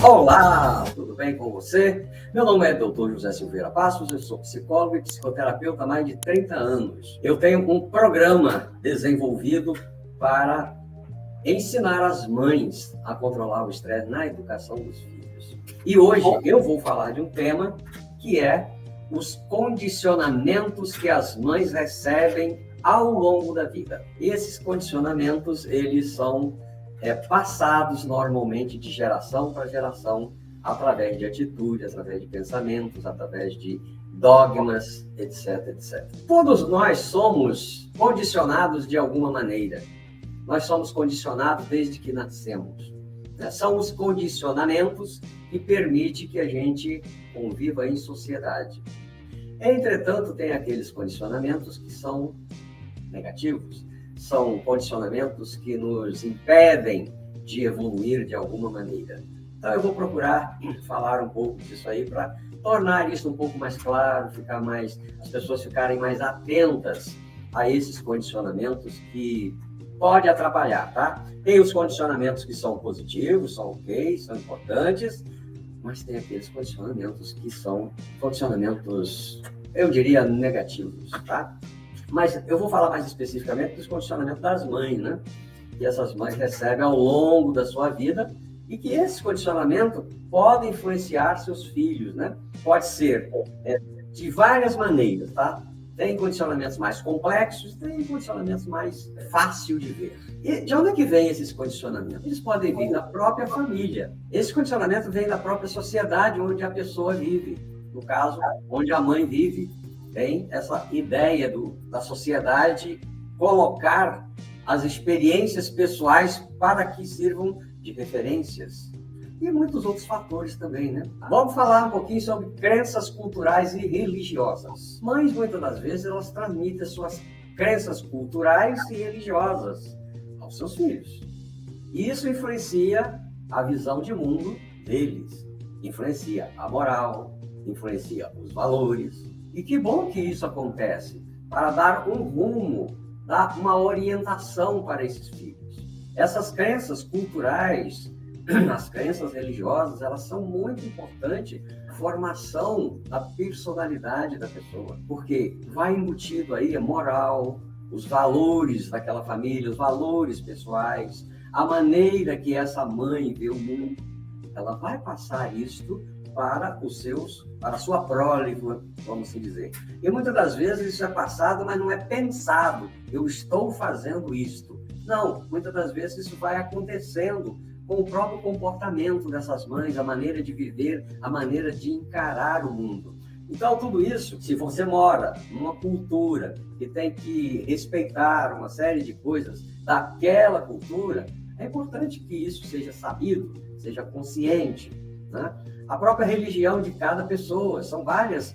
Olá, tudo bem com você? Meu nome é Dr. José Silveira Passos, eu sou psicólogo e psicoterapeuta há mais de 30 anos. Eu tenho um programa desenvolvido para ensinar as mães a controlar o estresse na educação dos filhos. E hoje eu vou falar de um tema que é os condicionamentos que as mães recebem ao longo da vida. Esses condicionamentos, eles são passados normalmente de geração para geração, através de atitudes, através de pensamentos, através de dogmas, etc, etc. Todos nós somos condicionados de alguma maneira. Nós somos condicionados desde que nascemos. São os condicionamentos que permitem que a gente conviva em sociedade. Entretanto, tem aqueles condicionamentos que são negativos. São condicionamentos que nos impedem de evoluir de alguma maneira. Então, eu vou procurar falar um pouco disso aí para tornar isso um pouco mais claro, as pessoas ficarem mais atentas a esses condicionamentos que pode atrapalhar, tá? Tem os condicionamentos que são positivos, são ok, são importantes, mas tem aqueles condicionamentos que são condicionamentos, eu diria, negativos, tá? Mas eu vou falar mais especificamente dos condicionamentos das mães, né? Que essas mães recebem ao longo da sua vida e que esse condicionamento pode influenciar seus filhos, né? Pode ser de várias maneiras, tá? Tem condicionamentos mais complexos, tem condicionamentos mais fáceis de ver. E de onde é que vem esses condicionamentos? Eles podem vir da própria família. Esse condicionamento vem da própria sociedade onde a pessoa vive. No caso, onde a mãe vive. Tem essa ideia da sociedade colocar as experiências pessoais para que sirvam de referências. E muitos outros fatores também, né? Vamos falar um pouquinho sobre crenças culturais e religiosas. Mães, muitas das vezes, elas transmitem suas crenças culturais e religiosas aos seus filhos. E isso influencia a visão de mundo deles, influencia a moral, influencia os valores. E que bom que isso acontece, para dar um rumo, dar uma orientação para esses filhos. Essas crenças culturais, as crenças religiosas, elas são muito importantes na formação da personalidade da pessoa, porque vai embutido aí a moral, os valores daquela família, os valores pessoais, a maneira que essa mãe vê o mundo. Ela vai passar isto para a sua prole, vamos assim dizer. E muitas das vezes isso é passado, mas não é pensado. Eu estou fazendo isto. Não, muitas das vezes isso vai acontecendo com o próprio comportamento dessas mães, a maneira de viver, a maneira de encarar o mundo. Então, tudo isso, se você mora numa cultura que tem que respeitar uma série de coisas daquela cultura, é importante que isso seja sabido, seja consciente, né? A própria religião de cada pessoa, são várias,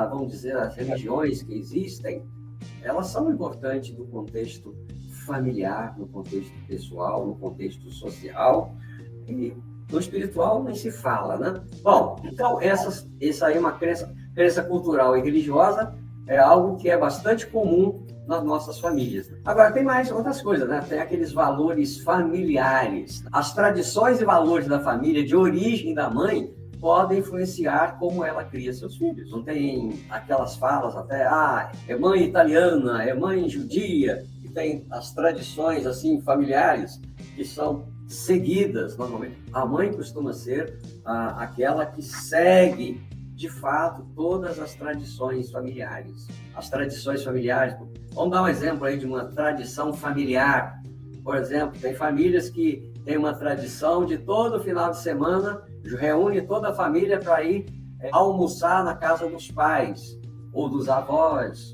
vamos dizer, as religiões que existem, elas são importantes no contexto familiar, no contexto pessoal, no contexto social, e no espiritual nem se fala, né? Bom, então essa aí é uma crença cultural e religiosa, é algo que é bastante comum nas nossas famílias. Agora, tem mais outras coisas, né? Tem aqueles valores familiares. As tradições e valores da família, de origem da mãe, podem influenciar como ela cria seus filhos. Não tem aquelas falas até, é mãe italiana, é mãe judia, e tem as tradições, assim, familiares, que são seguidas, normalmente. A mãe costuma ser aquela que segue, de fato, todas as tradições familiares. As tradições familiares, vamos dar um exemplo aí de uma tradição familiar. Por exemplo, tem famílias que têm uma tradição de todo final de semana reúne toda a família para ir almoçar na casa dos pais ou dos avós.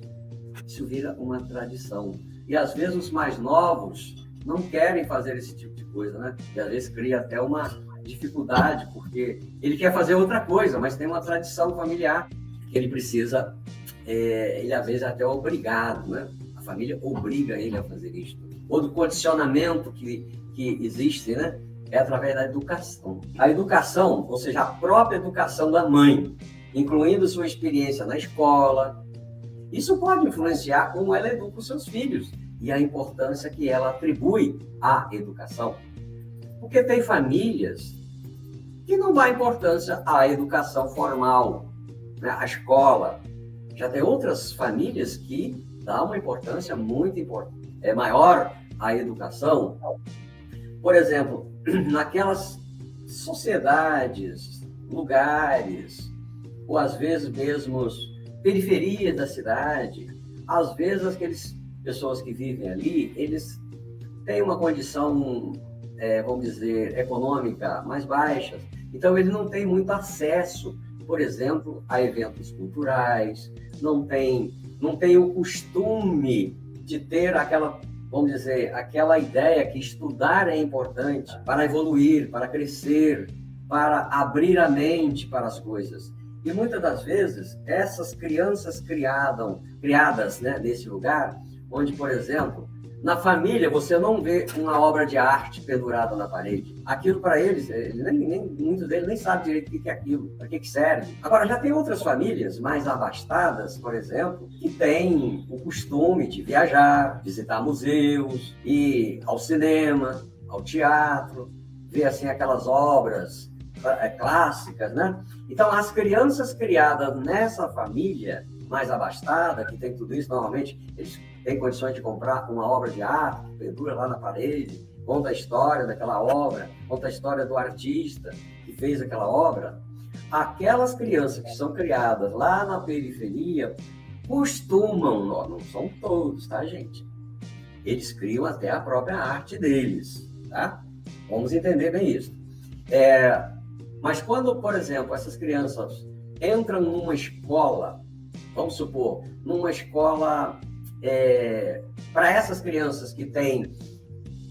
Isso vira uma tradição. E às vezes os mais novos não querem fazer esse tipo de coisa, né? E às vezes cria até uma dificuldade, porque ele quer fazer outra coisa, mas tem uma tradição familiar que ele precisa, ele às vezes até é obrigado, né? A família obriga ele a fazer isso. Ou do condicionamento que existe, né? É através da educação. A educação, ou seja, a própria educação da mãe, incluindo sua experiência na escola, isso pode influenciar como ela educa os seus filhos e a importância que ela atribui à educação. Porque tem famílias que não dá importância à educação formal, né? À escola. Já tem outras famílias que dão uma importância maior à educação. Por exemplo, naquelas sociedades, lugares, ou às vezes mesmo periferia da cidade, às vezes aquelas pessoas que vivem ali, eles têm uma condição, vamos dizer, econômica mais baixa, então ele não tem muito acesso, por exemplo, a eventos culturais, não tem o costume de ter aquela, vamos dizer, aquela ideia que estudar é importante para evoluir, para crescer, para abrir a mente para as coisas. E muitas das vezes, essas crianças criadas, né, nesse lugar, onde, por exemplo, na família você não vê uma obra de arte pendurada na parede. Aquilo para eles, muitos deles nem sabem direito o que é aquilo, para que serve. Agora, já tem outras famílias mais abastadas, por exemplo, que têm o costume de viajar, visitar museus, ir ao cinema, ao teatro, ver assim aquelas obras clássicas, né? Então, as crianças criadas nessa família mais abastada, que tem tudo isso, normalmente eles têm condições de comprar uma obra de arte, pendura lá na parede, conta a história daquela obra, conta a história do artista que fez aquela obra. Aquelas crianças que são criadas lá na periferia costumam, não são todos, tá, gente? Eles criam até a própria arte deles, tá? Vamos entender bem isso. Mas quando, por exemplo, essas crianças entram numa escola, vamos supor, numa escola para essas crianças que têm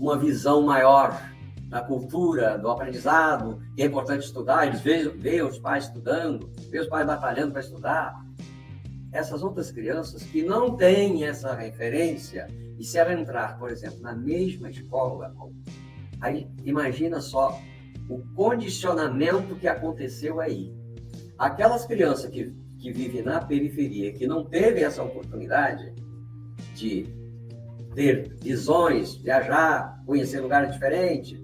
uma visão maior da cultura, do aprendizado, que é importante estudar, eles veem os pais estudando, veem os pais batalhando para estudar. Essas outras crianças que não têm essa referência, e se ela entrar, por exemplo, na mesma escola, aí imagina só o condicionamento que aconteceu aí. Aquelas crianças que vivem na periferia, que não teve essa oportunidade de ter visões, viajar, conhecer lugares diferentes,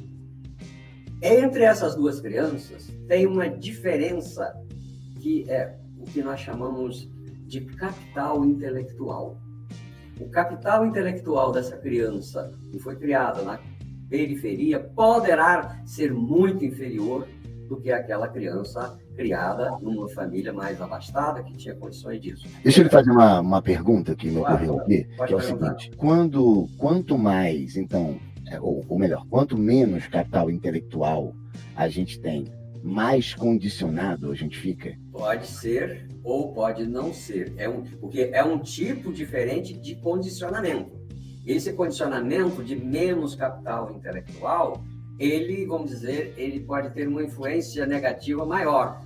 entre essas duas crianças tem uma diferença que é o que nós chamamos de capital intelectual. O capital intelectual dessa criança que foi criada na periferia poderá ser muito inferior do que aquela criança criada numa família mais abastada, que tinha condições disso. Deixa eu lhe fazer uma pergunta que me ocorreu aqui, que é o seguinte: quanto mais, então, ou melhor, quanto menos capital intelectual a gente tem, mais condicionado a gente fica? Pode ser ou pode não ser. Porque é um tipo diferente de condicionamento. Esse condicionamento de menos capital intelectual, ele, vamos dizer, ele pode ter uma influência negativa maior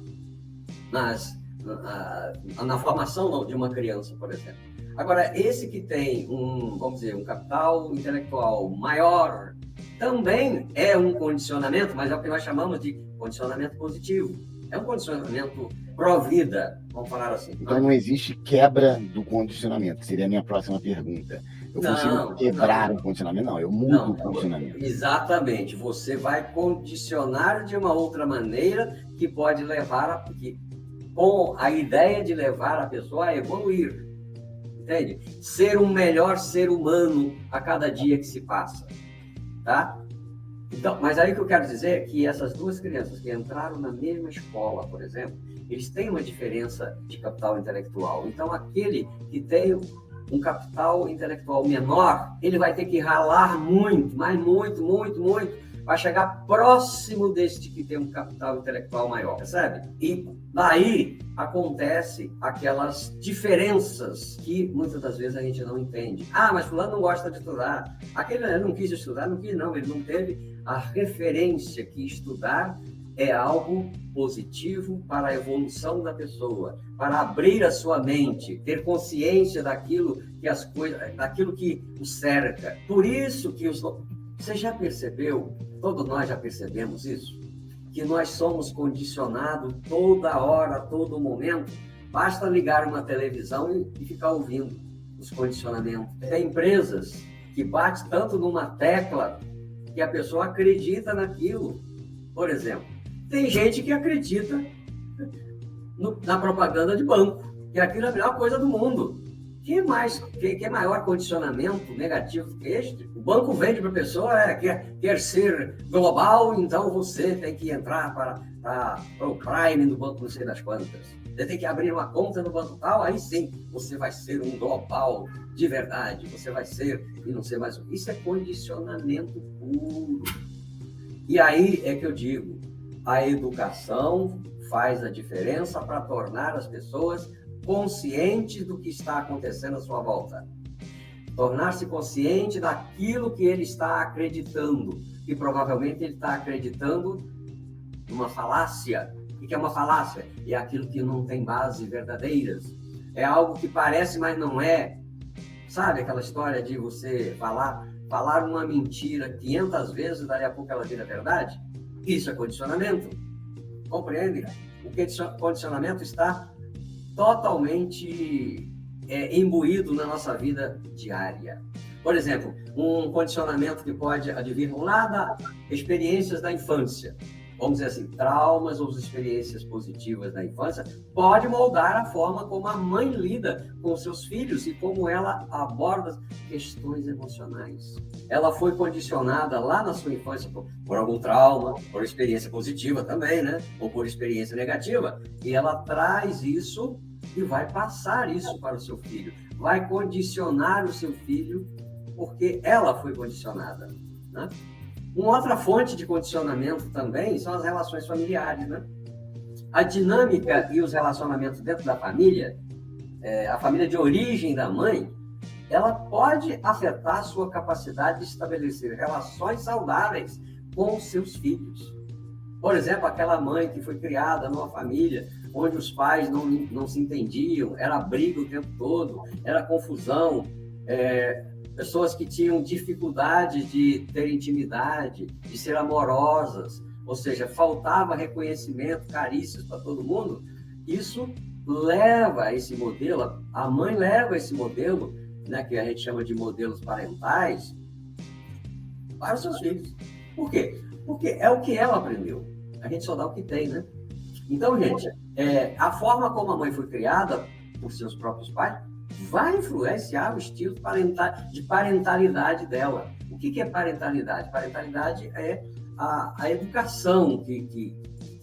na formação de uma criança, por exemplo. Agora, esse que tem vamos dizer, um capital intelectual maior, também é um condicionamento, mas é o que nós chamamos de condicionamento positivo. É um condicionamento pró-vida, vamos falar assim. Então não existe quebra do condicionamento, que seria a minha próxima pergunta. Eu consigo quebrar o condicionamento? Não, eu mudo o condicionamento. Exatamente. Você vai condicionar de uma outra maneira que pode levar com a ideia de levar a pessoa a evoluir. Entende? Ser um melhor ser humano a cada dia que se passa. Tá? Então, mas aí o que eu quero dizer é que essas duas crianças que entraram na mesma escola, por exemplo, eles têm uma diferença de capital intelectual. Então, aquele que tem um capital intelectual menor, ele vai ter que ralar muito, mas muito, para chegar próximo deste que tem um capital intelectual maior, percebe? E daí acontece aquelas diferenças que muitas das vezes a gente não entende. Ah, mas fulano não gosta de estudar. Aquele não quis estudar, ele não teve a referência que estudar é algo positivo para a evolução da pessoa, para abrir a sua mente, ter consciência daquilo que o cerca. Por isso que você já percebeu, todos nós já percebemos isso, que nós somos condicionados toda hora, todo momento. Basta ligar uma televisão e ficar ouvindo os condicionamentos. Tem empresas que batem tanto numa tecla que a pessoa acredita naquilo. Por exemplo, Tem gente que acredita na propaganda de banco, que aquilo é a melhor coisa do mundo. Que maior condicionamento negativo que este? O banco vende para a pessoa, quer ser global, então você tem que entrar para o Prime do banco não sei das quantas. Você tem que abrir uma conta no banco tal, aí sim, você vai ser um global de verdade, você vai ser e não ser mais. Isso é condicionamento puro. E aí é que eu digo, a educação faz a diferença para tornar as pessoas conscientes do que está acontecendo à sua volta. Tornar-se consciente daquilo que ele está acreditando. E provavelmente ele está acreditando numa falácia. O que é uma falácia? É aquilo que não tem base verdadeiras. É algo que parece, mas não é. Sabe aquela história de você falar uma mentira 500 vezes, dali a pouco ela vira verdade? Isso é condicionamento. Compreende? O condicionamento está totalmente imbuído na nossa vida diária. Por exemplo, um condicionamento que pode advir lá das experiências da infância. Vamos dizer assim, traumas ou experiências positivas da infância pode moldar a forma como a mãe lida com seus filhos e como ela aborda questões emocionais. Ela foi condicionada lá na sua infância por algum trauma, por experiência positiva também, né? Ou por experiência negativa. E ela traz isso e vai passar isso para o seu filho. Vai condicionar o seu filho porque ela foi condicionada, né? Uma outra fonte de condicionamento também são as relações familiares, né? A dinâmica e os relacionamentos dentro da família, a família de origem da mãe, ela pode afetar a sua capacidade de estabelecer relações saudáveis com os seus filhos. Por exemplo, aquela mãe que foi criada numa família onde os pais não se entendiam, era briga o tempo todo, era confusão, pessoas que tinham dificuldade de ter intimidade, de ser amorosas, ou seja, faltava reconhecimento, carícias para todo mundo. Isso leva a esse modelo, a mãe leva esse modelo, né, que a gente chama de modelos parentais, para os seus filhos. Por quê? Porque é o que ela aprendeu. A gente só dá o que tem, né? Então, gente, a forma como a mãe foi criada por seus próprios pais vai influenciar o estilo de parentalidade dela. O que é parentalidade? Parentalidade é a educação que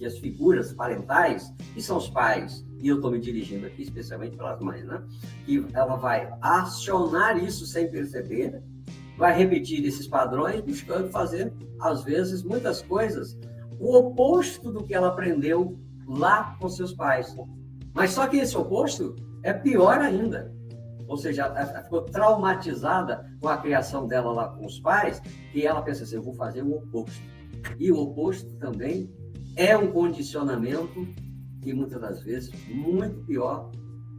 as figuras parentais, que são os pais, e eu estou me dirigindo aqui especialmente para as mães, né? Que ela vai acionar isso sem perceber, vai repetir esses padrões, buscando fazer, às vezes, muitas coisas, o oposto do que ela aprendeu lá com seus pais. Mas só que esse oposto é pior ainda. Ou seja, ela ficou traumatizada com a criação dela lá com os pais, e ela pensa assim, eu vou fazer o oposto. E o oposto também é um condicionamento que muitas das vezes muito pior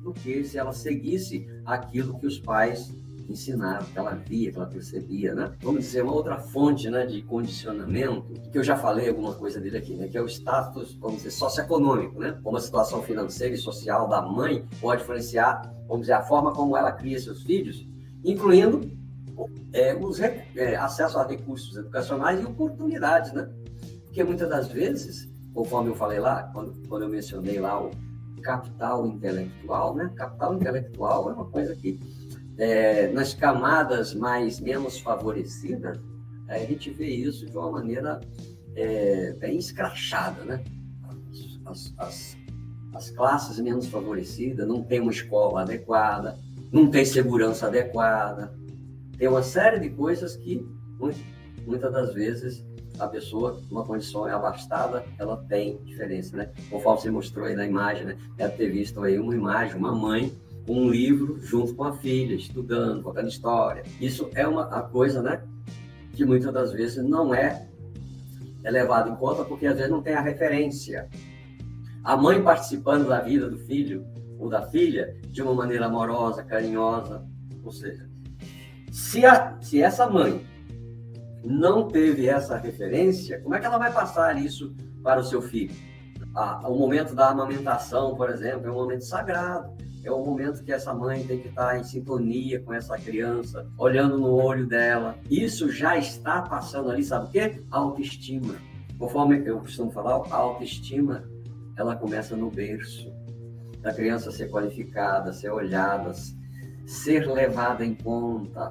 do que se ela seguisse aquilo que os pais ensinaram, que ela via, que ela percebia, né? Vamos dizer, uma outra fonte, né, de condicionamento, que eu já falei alguma coisa dele aqui, né, que é o status, vamos dizer, socioeconômico, né? Como a situação financeira e social da mãe pode influenciar, vamos dizer, a forma como ela cria seus filhos, incluindo acesso a recursos educacionais e oportunidades, né? Porque muitas das vezes, conforme eu falei lá, quando eu mencionei lá o capital intelectual, né? Capital intelectual é uma coisa que nas camadas menos favorecidas, a gente vê isso de uma maneira bem escrachada, né? As classes menos favorecidas não têm uma escola adequada, não tem segurança adequada, tem uma série de coisas que muitas das vezes a pessoa, uma condição abastada, ela tem diferença, né? Conforme você mostrou aí na imagem, né? Deve ter visto aí uma imagem, uma mãe com um livro junto com a filha, estudando, contando história. Isso é uma coisa, né, que muitas das vezes não é levado em conta, porque às vezes não tem a referência. A mãe participando da vida do filho ou da filha de uma maneira amorosa, carinhosa. Ou seja, se essa mãe não teve essa referência, como é que ela vai passar isso para o seu filho? O momento da amamentação, por exemplo, é um momento sagrado. É o momento que essa mãe tem que estar em sintonia com essa criança, olhando no olho dela. Isso já está passando ali, sabe o quê? A autoestima. Conforme eu costumo falar, a autoestima, ela começa no berço. Da criança ser qualificada, ser olhada, ser levada em conta,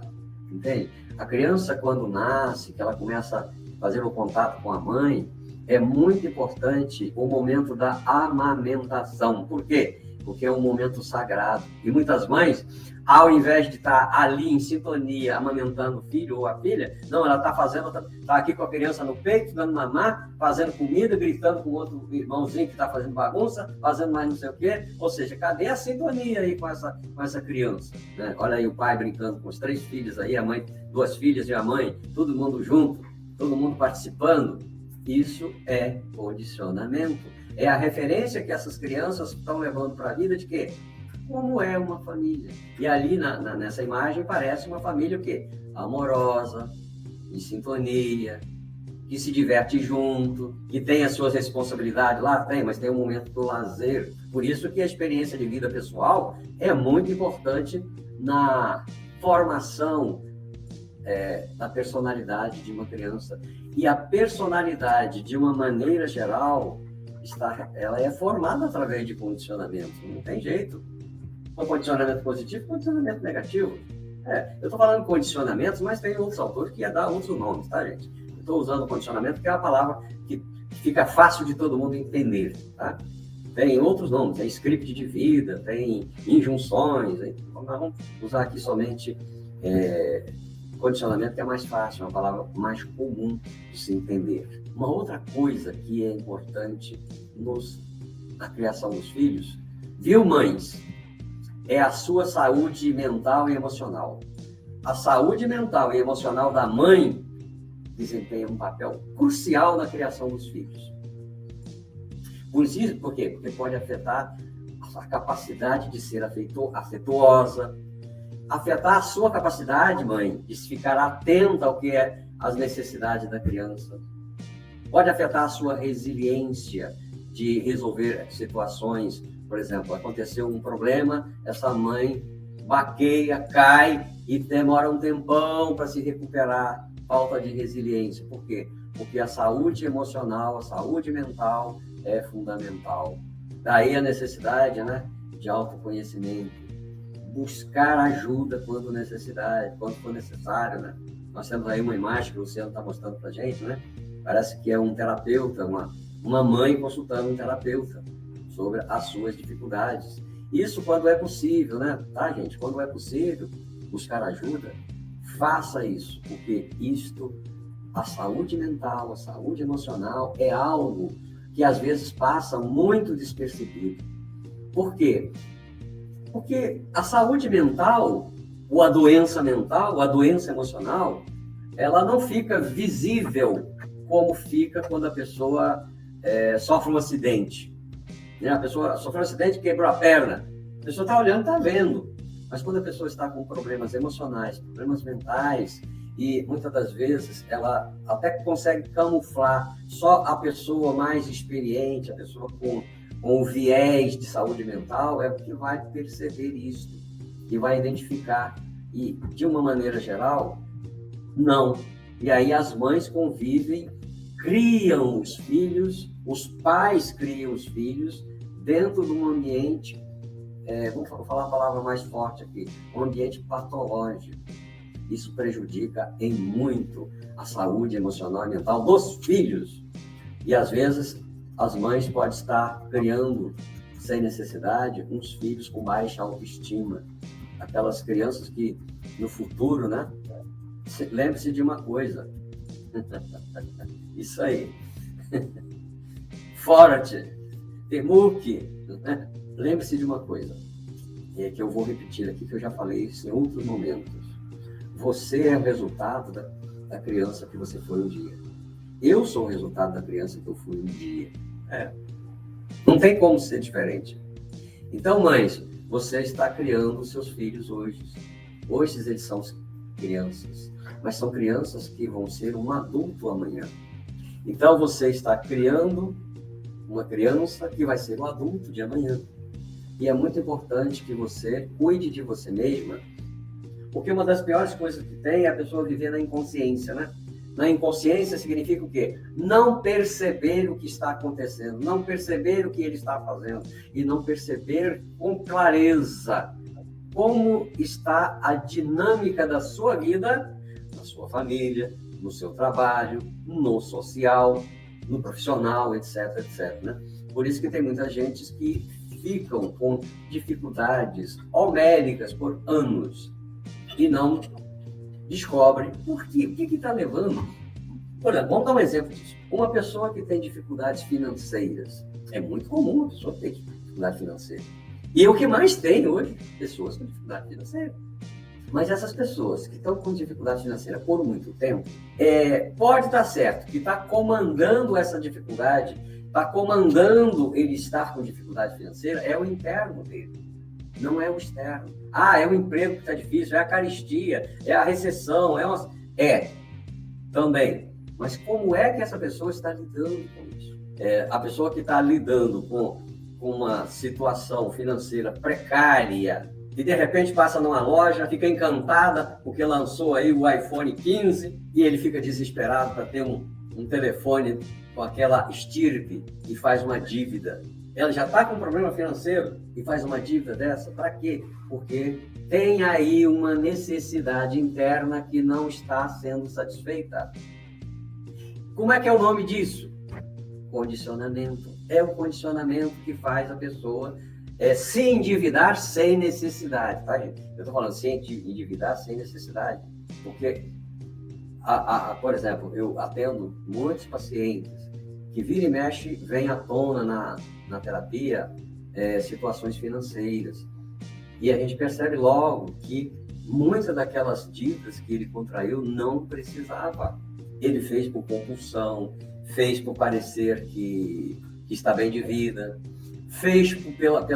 entende? A criança, quando nasce, que ela começa a fazer o contato com a mãe, é muito importante o momento da amamentação. Por quê? Porque é um momento sagrado. E muitas mães, ao invés de estar ali em sintonia, amamentando o filho ou a filha, não, ela está aqui com a criança no peito, dando mamar, fazendo comida, gritando com outro irmãozinho que está fazendo bagunça, fazendo mais não sei o quê. Ou seja, cadê a sintonia aí com essa criança? Né? Olha aí o pai brincando com os 3 filhos aí, a mãe, 2 filhas e a mãe, todo mundo junto, todo mundo participando. Isso é condicionamento. É a referência que essas crianças estão levando para a vida de quê? Como é uma família. E ali nessa imagem parece uma família o quê? Amorosa, em sintonia, que se diverte junto, que tem as suas responsabilidades, lá tem, mas tem um momento do lazer. Por isso que a experiência de vida pessoal é muito importante na formação da personalidade de uma criança. E a personalidade, de uma maneira geral, ela é formada através de condicionamento. Não tem jeito. Um condicionamento positivo, condicionamento negativo. Eu estou falando de condicionamentos, mas tem outros autores que ia dar outros nomes, tá, gente? Eu estou usando condicionamento, que é a palavra que fica fácil de todo mundo entender, tá? Tem outros nomes, tem script de vida, tem injunções. Nós vamos usar aqui somente condicionamento, que é mais fácil, é uma palavra mais comum de se entender. Uma outra coisa que é importante na criação dos filhos, viu, mães? É a sua saúde mental e emocional. A saúde mental e emocional da mãe desempenha um papel crucial na criação dos filhos. Por quê? Porque pode afetar a capacidade de ser afetuosa, afetar a sua capacidade, mãe, de ficar atenta ao que é as necessidades da criança. Pode afetar a sua resiliência de resolver situações. Por exemplo, aconteceu um problema, essa mãe baqueia, cai e demora um tempão para se recuperar. Falta de resiliência. Por quê? Porque a saúde emocional, a saúde mental é fundamental. Daí a necessidade, né, de autoconhecimento. Buscar ajuda quando for necessário, né? Nós temos aí uma imagem que o Luciano está mostrando para a gente, né? Parece que é um terapeuta, uma mãe consultando um terapeuta sobre as suas dificuldades. Isso quando é possível, né? Tá, gente? Quando é possível buscar ajuda, faça isso, porque a saúde mental, a saúde emocional é algo que às vezes passa muito despercebido. Por quê? Porque a saúde mental, ou a doença mental, ou a doença emocional, ela não fica visível como fica quando a pessoa sofre um acidente. A pessoa sofreu um acidente e quebrou a perna. A pessoa está olhando, está vendo. Mas quando a pessoa está com problemas emocionais, problemas mentais, e muitas das vezes ela até consegue camuflar, só a pessoa mais experiente, a pessoa com o viés de saúde mental, é o que vai perceber isso, e vai identificar. E, de uma maneira geral, não. E aí as mães convivem, criam os filhos, os pais criam os filhos dentro de um ambiente, vou falar a palavra mais forte aqui, um ambiente patológico. Isso prejudica em muito a saúde emocional e mental dos filhos. E, às vezes, as mães podem estar criando, sem necessidade, uns filhos com baixa autoestima. Aquelas crianças que, no futuro, né? Lembre-se de uma coisa. Isso aí. Forte, Temuque, né? Lembre-se de uma coisa, que eu vou repetir aqui, que eu já falei isso em outros momentos. Você é o resultado da criança que você foi um dia. Eu sou o resultado da criança que eu fui um dia. Não tem como ser diferente. Então, mães, você está criando os seus filhos hoje. Hoje eles são crianças, mas são crianças que vão ser um adulto amanhã. Então, você está criando uma criança que vai ser um adulto de amanhã. E é muito importante que você cuide de você mesma, porque uma das piores coisas que tem é a pessoa viver na inconsciência, né? Na inconsciência significa o quê? Não perceber o que está acontecendo, não perceber o que ele está fazendo e não perceber com clareza como está a dinâmica da sua vida, na sua família, no seu trabalho, no social, no profissional, etc, etc, né? Por isso que tem muita gente que ficam com dificuldades homéricas por anos e não descobrem por quê, o que está levando. Por exemplo, vamos dar um exemplo disso. Uma pessoa que tem dificuldades financeiras, é muito comum a pessoa ter dificuldade financeira. E o que mais tem hoje, pessoas com dificuldade financeira. Mas essas pessoas que estão com dificuldade financeira por muito tempo, pode estar certo que está comandando essa dificuldade, está comandando ele estar com dificuldade financeira, é o interno dele, não é o externo. É o emprego que está difícil, é a carestia, é a recessão, também. Mas como é que essa pessoa está lidando com isso? A pessoa que está lidando com uma situação financeira precária, e de repente passa numa loja, fica encantada porque lançou aí o iPhone 15 e ele fica desesperado para ter um telefone com aquela estirpe e faz uma dívida. Ela já está com um problema financeiro e faz uma dívida dessa? Para quê? Porque tem aí uma necessidade interna que não está sendo satisfeita. Como é que é o nome disso? Condicionamento. É o condicionamento que faz a pessoa se endividar sem necessidade, tá, gente? Eu estou falando se endividar sem necessidade, porque, por exemplo, eu atendo muitos pacientes que vira e mexe, vem à tona na terapia situações financeiras. E a gente percebe logo que muitas daquelas dívidas que ele contraiu não precisava. Ele fez por compulsão, fez por parecer que está bem de vida, fez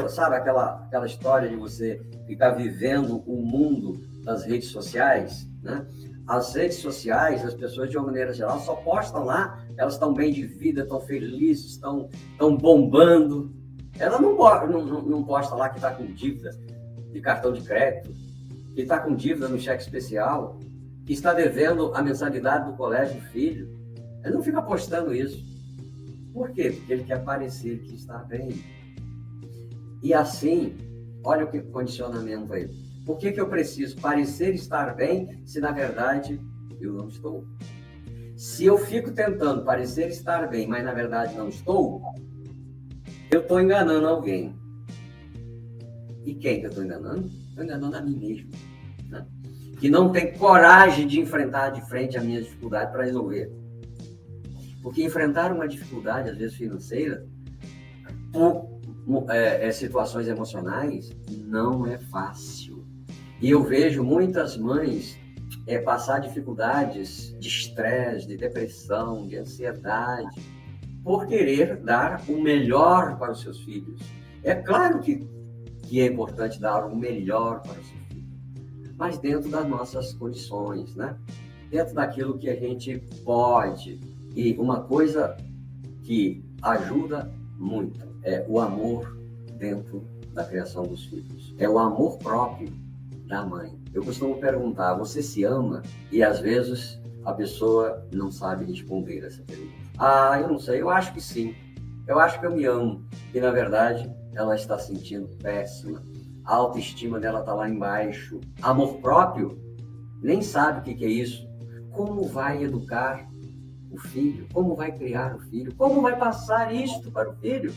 sabe aquela história de você ficar vivendo o mundo das redes sociais, né? As redes sociais, as pessoas de uma maneira geral só postam lá, elas estão bem de vida, estão felizes, estão bombando. Ela não posta lá que está com dívida de cartão de crédito, que está com dívida no cheque especial, que está devendo a mensalidade do colégio do filho. Ele não fica postando isso. Por quê? Porque ele quer parecer que está bem. E assim, olha o que condicionamento aí. Por que eu preciso parecer estar bem se, na verdade, eu não estou? Se eu fico tentando parecer estar bem, mas, na verdade, não estou, eu estou enganando alguém. E quem que eu estou enganando? Estou enganando a mim mesmo, né? Que não tem coragem de enfrentar de frente a minha dificuldade para resolver. Porque enfrentar uma dificuldade, às vezes financeira, por situações emocionais, não é fácil. E eu vejo muitas mães passar dificuldades de estresse, de depressão, de ansiedade, por querer dar o melhor para os seus filhos. É claro que é importante dar o melhor para os seus filhos, mas dentro das nossas condições, né? Dentro daquilo que a gente pode. E uma coisa que ajuda muito é o amor dentro da criação dos filhos. É o amor próprio da mãe. Eu costumo perguntar, você se ama? E às vezes a pessoa não sabe responder essa pergunta. Eu não sei, eu acho que sim. Eu acho que eu me amo. E na verdade, ela está sentindo péssima. A autoestima dela está lá embaixo. Amor próprio? Nem sabe o que é isso. Como vai educar o filho? Como vai criar o filho? Como vai passar isto para o filho?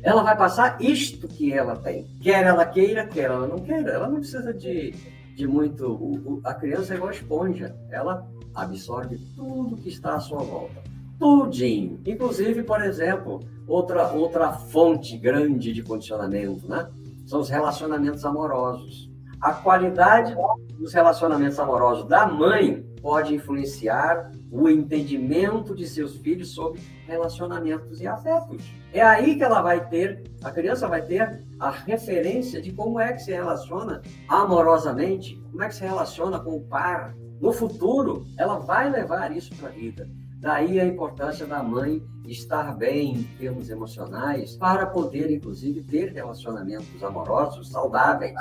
Ela vai passar isto que ela tem. Quer ela queira, quer ela não queira. Ela não precisa de muito... A criança é igual a esponja. Ela absorve tudo que está à sua volta. Tudinho. Inclusive, por exemplo, outra fonte grande de condicionamento, né? São os relacionamentos amorosos. A qualidade dos relacionamentos amorosos da mãe pode influenciar o entendimento de seus filhos sobre relacionamentos e afetos. É aí que a criança vai ter a referência de como é que se relaciona amorosamente, como é que se relaciona com o par. No futuro, ela vai levar isso para a vida. Daí a importância da mãe estar bem em termos emocionais para poder, inclusive, ter relacionamentos amorosos saudáveis.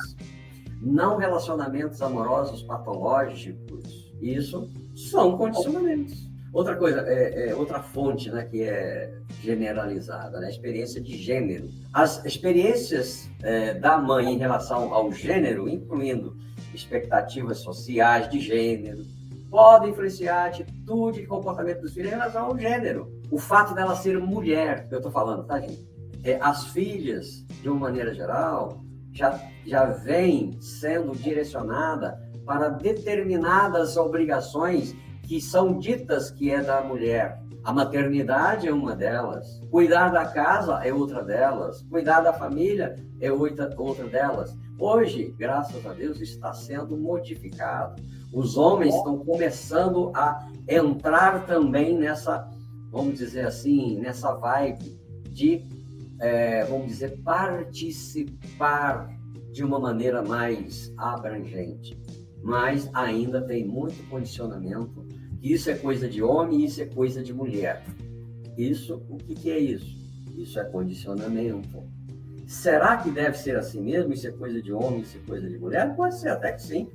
Não relacionamentos amorosos patológicos. Isso são condicionamentos. Outra coisa, outra fonte, né, que é generalizada, né, a experiência de gênero. As experiências da mãe em relação ao gênero, incluindo expectativas sociais de gênero, podem influenciar a atitude e comportamento dos filhos em relação ao gênero. O fato dela ser mulher, que eu estou falando, tá, gente? As filhas, de uma maneira geral, já vêm sendo direcionadas para determinadas obrigações que são ditas que é da mulher. A maternidade é uma delas, cuidar da casa é outra delas, cuidar da família é outra delas. Hoje, graças a Deus, está sendo modificado. Os homens estão começando a entrar também nessa, vamos dizer assim, nessa vibe de, vamos dizer, participar de uma maneira mais abrangente. Mas ainda tem muito condicionamento. Isso é coisa de homem, isso é coisa de mulher. Isso, o que é isso? Isso é condicionamento. Será que deve ser assim mesmo? Isso é coisa de homem, isso é coisa de mulher? Pode ser até que sim.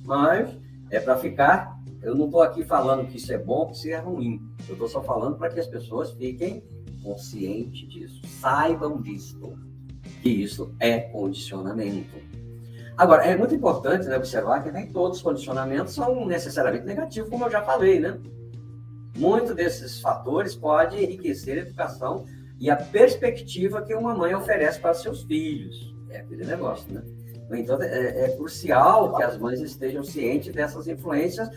Mas é para ficar. Eu não estou aqui falando que isso é bom, que isso é ruim. Eu estou só falando para que as pessoas fiquem conscientes disso. Saibam disso. Que isso é condicionamento. Agora, é muito importante, né, observar que nem todos os condicionamentos são necessariamente negativos, como eu já falei, né? Muitos desses fatores podem enriquecer a educação e a perspectiva que uma mãe oferece para seus filhos. É aquele negócio, né? Então, é crucial que as mães estejam cientes dessas influências.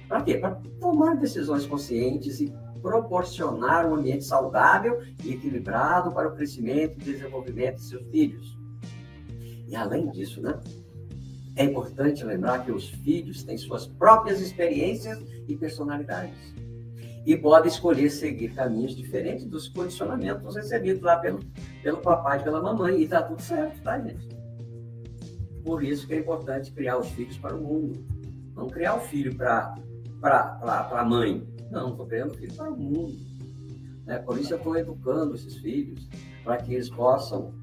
Para quê? Para tomar decisões conscientes e proporcionar um ambiente saudável e equilibrado para o crescimento e desenvolvimento de seus filhos. E além disso, né, é importante lembrar que os filhos têm suas próprias experiências e personalidades. E podem escolher seguir caminhos diferentes dos condicionamentos recebidos lá pelo papai e pela mamãe. E está tudo certo, tá, gente? Por isso que é importante criar os filhos para o mundo. Não criar o filho para a mãe. Não, estou criando o filho para o mundo. Por isso eu estou educando esses filhos, para que eles possam,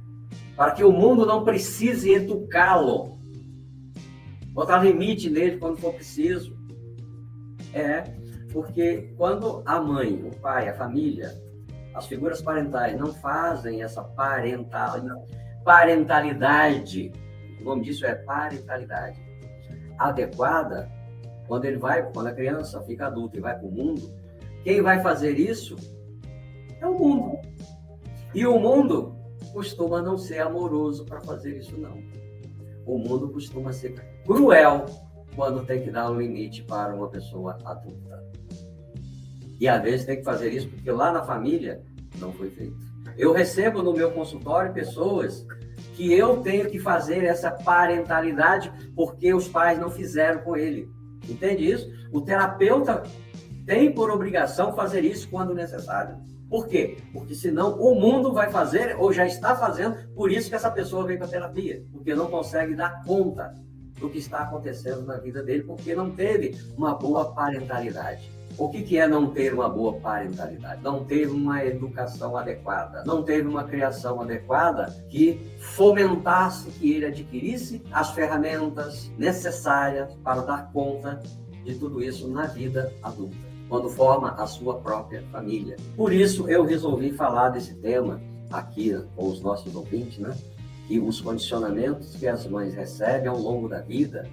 para que o mundo não precise educá-lo. Botar limite nele quando for preciso. Porque quando a mãe, o pai, a família, as figuras parentais não fazem essa parentalidade, o nome disso é parentalidade adequada, quando a criança fica adulta e vai para o mundo, quem vai fazer isso é o mundo. E o mundo costuma não ser amoroso para fazer isso, não. O mundo costuma ser cruel quando tem que dar um limite para uma pessoa adulta. E às vezes tem que fazer isso porque lá na família não foi feito. Eu recebo no meu consultório pessoas que eu tenho que fazer essa parentalidade porque os pais não fizeram com ele. Entende isso? O terapeuta tem por obrigação fazer isso quando necessário. Por quê? Porque senão o mundo vai fazer ou já está fazendo, por isso que essa pessoa vem para a terapia, porque não consegue dar conta do que está acontecendo na vida dele, porque não teve uma boa parentalidade. O que é não ter uma boa parentalidade? Não teve uma educação adequada, não teve uma criação adequada que fomentasse que ele adquirisse as ferramentas necessárias para dar conta de tudo isso na vida adulta, quando forma a sua própria família. Por isso eu resolvi falar desse tema aqui com os nossos ouvintes, né? Que os condicionamentos que as mães recebem ao longo da vida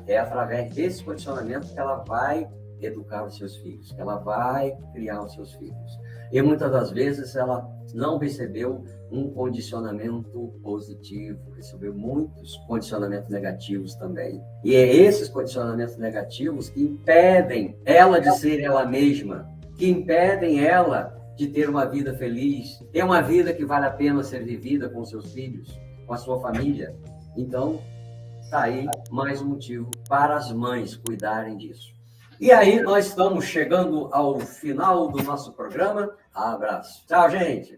é através desse condicionamento que ela vai educar os seus filhos, que ela vai criar os seus filhos. E muitas das vezes ela não recebeu um condicionamento positivo, recebeu muitos condicionamentos negativos também. E é esses condicionamentos negativos que impedem ela de ser ela mesma, que impedem ela de ter uma vida feliz, ter uma vida que vale a pena ser vivida com seus filhos, com a sua família. Então, está aí mais um motivo para as mães cuidarem disso. E aí, nós estamos chegando ao final do nosso programa. Abraço. Tchau, gente.